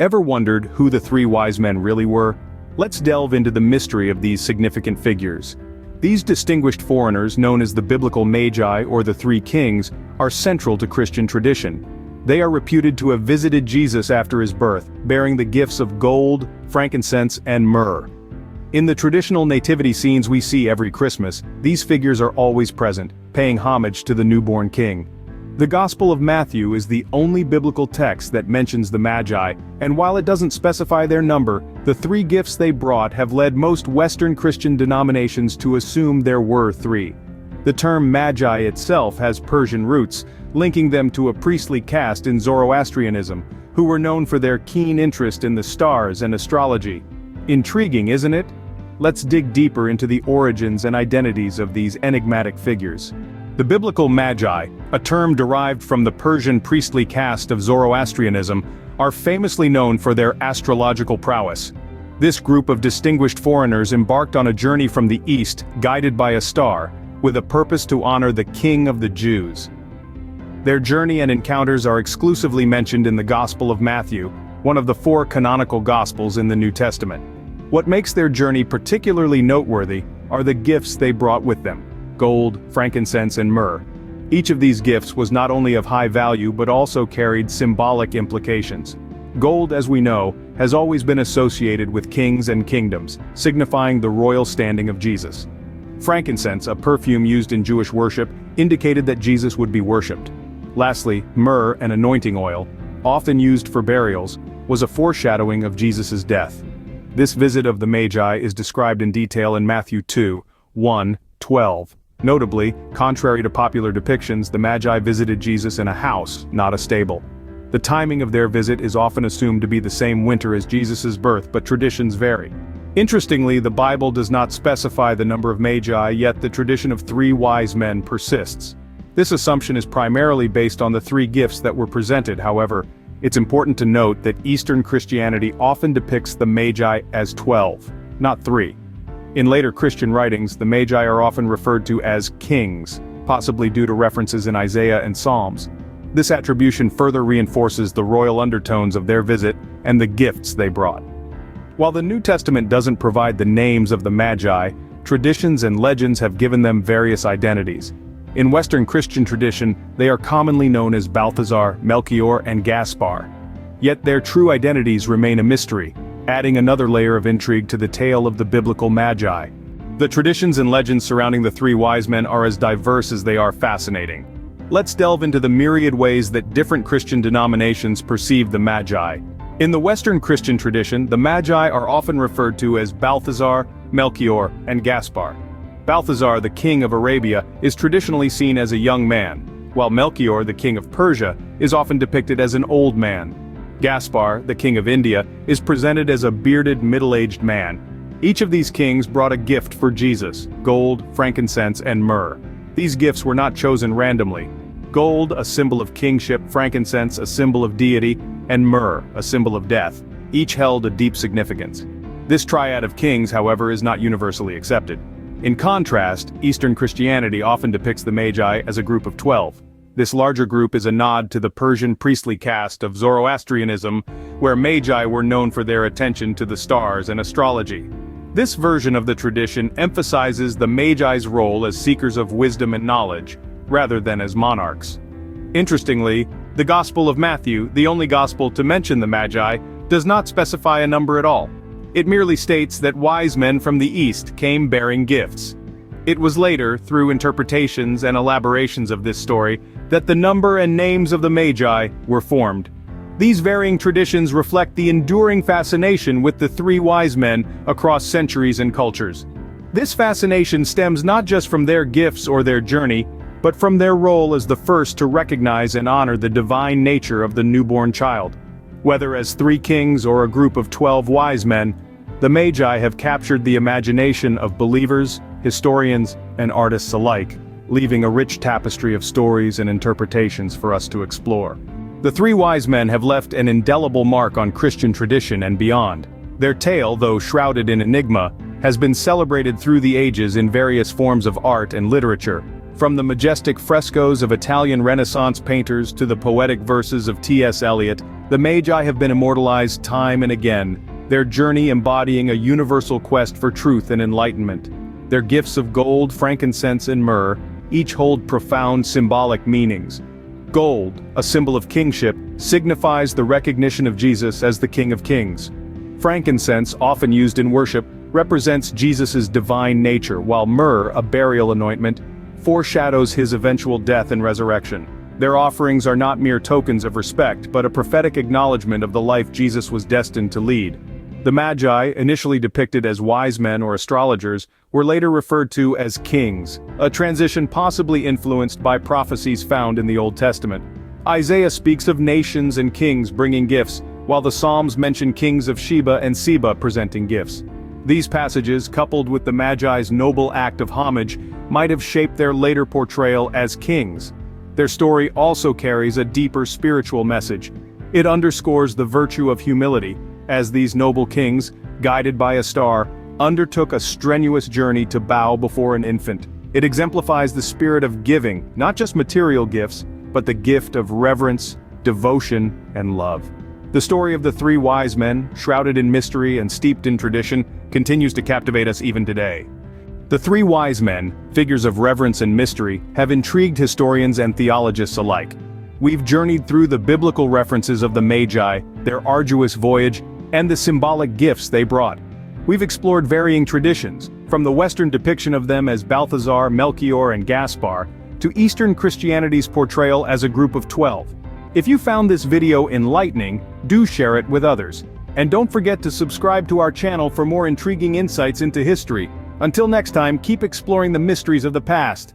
Ever wondered who the three wise men really were? Let's delve into the mystery of these significant figures. These distinguished foreigners, known as the biblical Magi or the Three Kings, are central to Christian tradition. They are reputed to have visited Jesus after his birth, bearing the gifts of gold, frankincense, and myrrh. In the traditional nativity scenes we see every Christmas, these figures are always present, paying homage to the newborn king. The Gospel of Matthew is the only biblical text that mentions the Magi, and while it doesn't specify their number, the three gifts they brought have led most Western Christian denominations to assume there were three. The term Magi itself has Persian roots, linking them to a priestly caste in Zoroastrianism, who were known for their keen interest in the stars and astrology. Intriguing, isn't it? Let's dig deeper into the origins and identities of these enigmatic figures. The biblical Magi, a term derived from the Persian priestly caste of Zoroastrianism, are famously known for their astrological prowess. This group of distinguished foreigners embarked on a journey from the east, guided by a star, with a purpose to honor the King of the Jews. Their journey and encounters are exclusively mentioned in the Gospel of Matthew, one of the four canonical Gospels in the New Testament. What makes their journey particularly noteworthy are the gifts they brought with them: gold, frankincense, and myrrh. Each of these gifts was not only of high value but also carried symbolic implications. Gold, as we know, has always been associated with kings and kingdoms, signifying the royal standing of Jesus. Frankincense, a perfume used in Jewish worship, indicated that Jesus would be worshipped. Lastly, myrrh, an anointing oil, often used for burials, was a foreshadowing of Jesus' death. This visit of the Magi is described in detail in Matthew 2:1-12. Notably, contrary to popular depictions, the Magi visited Jesus in a house, not a stable. The timing of their visit is often assumed to be the same winter as Jesus' birth, but traditions vary. Interestingly, the Bible does not specify the number of Magi, yet the tradition of three wise men persists. This assumption is primarily based on the three gifts that were presented. However, it's important to note that Eastern Christianity often depicts the Magi as 12, not 3. In later Christian writings, the Magi are often referred to as kings, possibly due to references in Isaiah and Psalms. This attribution further reinforces the royal undertones of their visit and the gifts they brought. While the New Testament doesn't provide the names of the Magi, traditions and legends have given them various identities. In Western Christian tradition, they are commonly known as Balthazar, Melchior, and Gaspar. Yet their true identities remain a mystery, adding another layer of intrigue to the tale of the biblical Magi. The traditions and legends surrounding the three wise men are as diverse as they are fascinating. Let's delve into the myriad ways that different Christian denominations perceive the Magi. In the Western Christian tradition, the Magi are often referred to as Balthazar, Melchior, and Gaspar. Balthazar, the king of Arabia, is traditionally seen as a young man, while Melchior, the king of Persia, is often depicted as an old man. Gaspar, the king of India, is presented as a bearded, middle-aged man. Each of these kings brought a gift for Jesus: gold, frankincense, and myrrh. These gifts were not chosen randomly. Gold, a symbol of kingship; frankincense, a symbol of deity; and myrrh, a symbol of death. Each held a deep significance. This triad of kings, however, is not universally accepted. In contrast, Eastern Christianity often depicts the Magi as a group of 12. This larger group is a nod to the Persian priestly caste of Zoroastrianism, where Magi were known for their attention to the stars and astrology. This version of the tradition emphasizes the Magi's role as seekers of wisdom and knowledge, rather than as monarchs. Interestingly, the Gospel of Matthew, the only gospel to mention the Magi, does not specify a number at all. It merely states that wise men from the east came bearing gifts. It was later, through interpretations and elaborations of this story, that the number and names of the Magi were formed. These varying traditions reflect the enduring fascination with the three wise men across centuries and cultures. This fascination stems not just from their gifts or their journey, but from their role as the first to recognize and honor the divine nature of the newborn child. Whether as three kings or a group of 12 wise men, the Magi have captured the imagination of believers, historians, and artists alike, leaving a rich tapestry of stories and interpretations for us to explore. The three wise men have left an indelible mark on Christian tradition and beyond. Their tale, though shrouded in enigma, has been celebrated through the ages in various forms of art and literature, From the majestic frescoes of Italian Renaissance painters to the poetic verses of T.S. Eliot, the Magi have been immortalized time and again, their journey embodying a universal quest for truth and enlightenment. Their gifts of gold, frankincense, and myrrh each hold profound symbolic meanings. Gold, a symbol of kingship, signifies the recognition of Jesus as the King of Kings. Frankincense, often used in worship, represents Jesus' divine nature, while myrrh, a burial anointment, foreshadows his eventual death and resurrection. Their offerings are not mere tokens of respect, but a prophetic acknowledgement of the life Jesus was destined to lead. The Magi, initially depicted as wise men or astrologers, were later referred to as kings, a transition possibly influenced by prophecies found in the Old Testament. Isaiah speaks of nations and kings bringing gifts, while the Psalms mention kings of Sheba and Seba presenting gifts. These passages, coupled with the Magi's noble act of homage, might have shaped their later portrayal as kings. Their story also carries a deeper spiritual message. It underscores the virtue of humility, as these noble kings, guided by a star, undertook a strenuous journey to bow before an infant. It exemplifies the spirit of giving, not just material gifts, but the gift of reverence, devotion, and love. The story of the three wise men, shrouded in mystery and steeped in tradition, continues to captivate us even today. The three wise men, figures of reverence and mystery, have intrigued historians and theologists alike. We've journeyed through the biblical references of the Magi, their arduous voyage, and the symbolic gifts they brought. We've explored varying traditions, from the Western depiction of them as Balthazar, Melchior, and Gaspar, to Eastern Christianity's portrayal as a group of 12. If you found this video enlightening, do share it with others. And don't forget to subscribe to our channel for more intriguing insights into history. Until next time, keep exploring the mysteries of the past.